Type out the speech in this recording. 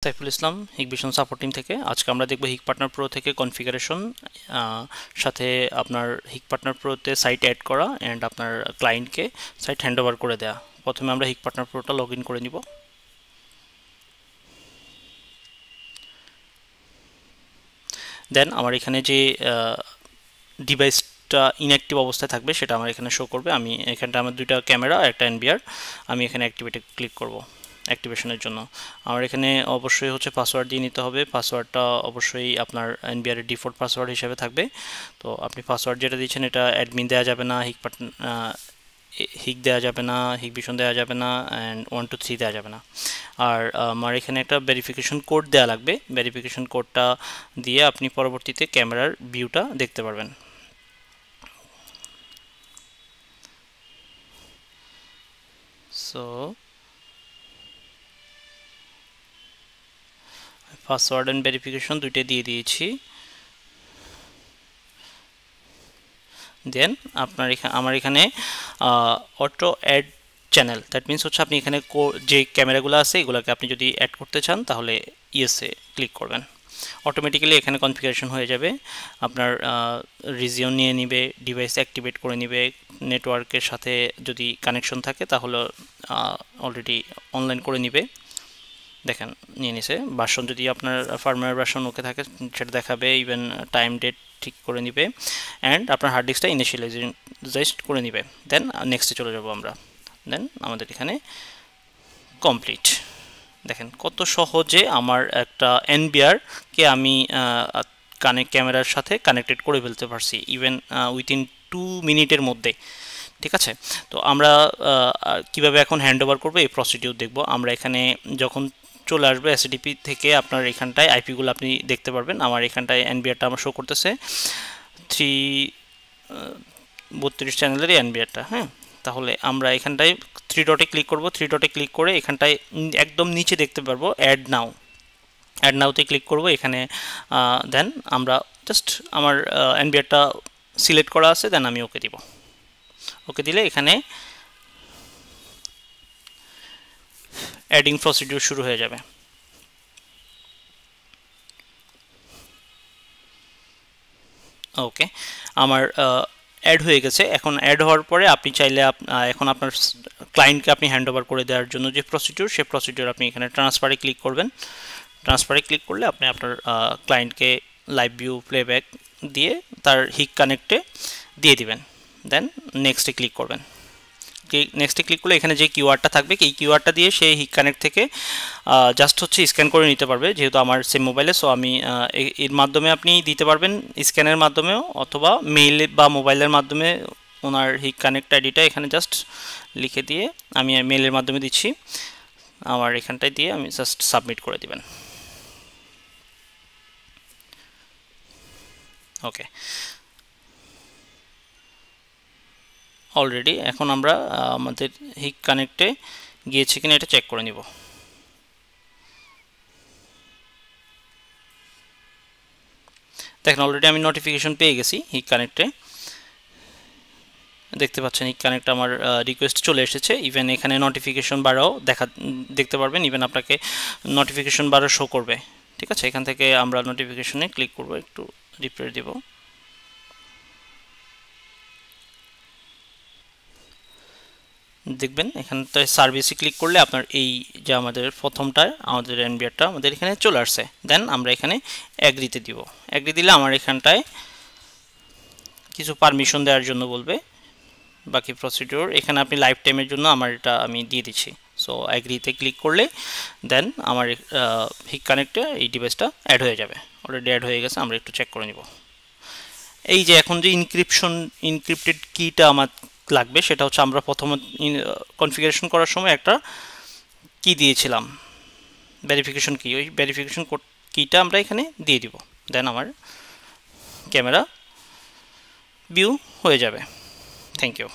Saiful Islam, Hikvision support team থেকে। আজকে আমরা দেখব হিক পার্টনার প্রো থেকে কনফিগারেশন, সাথে আপনার হিক পার্টনার প্রোতে সাইট অ্যাড করা অ্যান্ড আপনার ক্লায়েন্টকে সাইট হ্যান্ড ওভার করে দেওয়া। প্রথমে আমরা হিক পার্টনার প্রোটা লগ ইন করে নিব। দেন আমার এখানে যে ডিভাইসটা ইনঅ্যাক্টিভ অবস্থায় থাকবে সেটা আমার এখানে শো করবে। আমি এখানটা আমার দুইটা ক্যামেরা একটা এনবিআর, আমি এখানে অ্যাক্টিভেটে ক্লিক করব অ্যাক্টিভেশনের জন্য। আমার এখানে অবশ্যই হচ্ছে পাসওয়ার্ড দিয়ে নিতে হবে। পাসওয়ার্ডটা অবশ্যই আপনার এনবিআর এর ডিফল্ট পাসওয়ার্ড হিসেবে থাকবে। তো আপনি পাসওয়ার্ড যেটা দিচ্ছেন এটা অ্যাডমিন দেওয়া যাবে না, হিক দেওয়া যাবে না, হিকভিশন দেওয়া যাবে না, অ্যান্ড 1 2 3 দেওয়া যাবে না। আর আমার এখানে একটা ভেরিফিকেশন কোড দেওয়া লাগবে। ভেরিফিকেশন কোডটা দিয়ে আপনি পরবর্তীতে ক্যামেরার ভিউটা দেখতে পারবেন। সো পাসওয়ার্ড অ্যান্ড ভেরিফিকেশন দুইটাই দিয়ে দিয়েছি। দেন আপনার আমার এখানে auto add channel, that means হচ্ছে আপনি এখানে যে ক্যামেরাগুলো আছে এগুলোকে আপনি যদি অ্যাড করতে চান তাহলে ইয়েসে ক্লিক করবেন। অটোমেটিক্যালি এখানে কনফিগারেশন হয়ে যাবে। আপনার রিজিয়ন নিয়ে নিবে, ডিভাইস অ্যাক্টিভেট করে নিবে, নেটওয়ার্কের সাথে যদি কানেকশন থাকে তাহলে অলরেডি অনলাইন করে নিবে। দেখেন নিয়ে নিছে। ভার্সন যদি আপনার ফার্মওয়্যার ভার্সন ওকে থাকে সেটা দেখাবে, ইভেন টাইম ডেট ঠিক করে নিবে, অ্যান্ড আপনার হার্ড ডিস্কটা ইনিশিয়ালাইজ করে নিবে। দেন নেক্সটে চলে যাব আমরা। দেন আমাদের এখানে কমপ্লিট। দেখেন কত সহজে আমার একটা এনবিআরকে আমি ক্যামেরার সাথে কানেক্টেড করে ফেলতে পারছি, ইভেন উইথিন 2 মিনিটের মধ্যে। ঠিক আছে, তো আমরা কিভাবে এখন হ্যান্ড ওভার করবো এই প্রসিডিউর দেখব। আমরা এখানে যখন চলে আসবে এসএডিপি থেকে আপনার এখানটায় আইপিগুলো আপনি দেখতে পারবেন। আমার এখানটায় এনবিআরটা আমার শো করতেছে 332 চ্যানেলেরই এনবিআরটা। হ্যাঁ, তাহলে আমরা এখানটায় 3 ডটে ক্লিক করব। 3 ডটে ক্লিক করে এখানটায় একদম নিচে দেখতে পারবো অ্যাড নাওতে ক্লিক করব এখানে। দেন আমরা জাস্ট আমার এনবিআরটা সিলেক্ট করা আছে, দেন আমি ওকে দিব। ওকে দিলে এখানে অ্যাডিং প্রসিডিউর শুরু হয়ে যাবে। ওকে, আমার অ্যাড হয়ে গেছে। এখন অ্যাড হওয়ার পরে আপনি চাইলে এখন আপনার ক্লায়েন্টকে আপনি হ্যান্ড ওভার করে দেওয়ার জন্য যে প্রসিডিউর, সেই প্রসিডিউর আপনি এখানে ট্রান্সফারে ক্লিক করবেন। ট্রান্সফারে ক্লিক করলে আপনি আপনার ক্লায়েন্টকে লাইভ ভিউ প্লেব্যাক দিয়ে তার হিক কানেক্টে দিয়ে দিবেন। দেন নেক্সটে ক্লিক করবেন। নেক্সটে ক্লিক করলে এখানে যে কিওয়ার্ডটা থাকবে এই কিওয়ার্ডটা দিয়ে সেই হিক কানেক্ট থেকে জাস্ট হচ্ছে স্ক্যান করে নিতে পারবে, যেহেতু আমার সেম মোবাইলে। সো আমি এর মাধ্যমে আপনি দিতে পারবেন স্ক্যানের মাধ্যমেও, অথবা মেইল বা মোবাইলের মাধ্যমে ওনার হিক কানেক্ট আইডিটা এখানে জাস্ট লিখে দিয়ে আমি মেইলের মাধ্যমে দিচ্ছি। আমার এখানটায় দিয়ে আমি জাস্ট সাবমিট করে দিবেন। ওকে, অলরেডি এখন আমরা আমাদের হিক কানেক্টে গিয়েছে কিনা এটা চেক করে নিব। দেখেন অলরেডি আমি নোটিফিকেশন পেয়ে গেছি হিক কানেক্টে। দেখতে পাচ্ছেন হিক কানেক্ট আমার রিকোয়েস্ট চলে এসেছে। ইভেন এখানে নোটিফিকেশন বারও দেখতে পারবেন, ইভেন আপনাকে নোটিফিকেশন বারও শো করবে। ঠিক আছে, এখান থেকে আমরা নোটিফিকেশনে ক্লিক করব, একটু রিপ্লেস দিব। দেখবেন এখানটায় সার্ভিসে ক্লিক করলে আপনার এই যে আমাদের প্রথমটা আমাদের এনবিআরটা আমাদের এখানে চলে আসছে। দেন আমরা এখানে অ্যাগ্রিতে দিব। অ্যাগ্রি দিলে আমার এখানটায় কিছু পারমিশন দেওয়ার জন্য বলবে, বাকি প্রসিডিওর এখানে আপনি লাইফ টাইমের জন্য আমার এটা আমি দিয়ে দিচ্ছি। সো অ্যাগ্রিতে ক্লিক করলে দেন আমার হিক কানেক্টে এই ডিভাইসটা অ্যাড হয়ে যাবে। অলরেডি অ্যাড হয়ে গেছে, আমরা একটু চেক করে নিব। এই যে এখন যে ইনক্রিপ্টেড কিটা আমার লাগবে সেটা হচ্ছে আমরা প্রথমে কনফিগারেশন করার সময় একটা কি দিয়েছিলাম, ভেরিফিকেশন কি, ওই ভেরিফিকেশন কিটা আমরা এখানে দিয়ে দিব। দেন আমার ক্যামেরা ভিউ হয়ে যাবে। Thank you.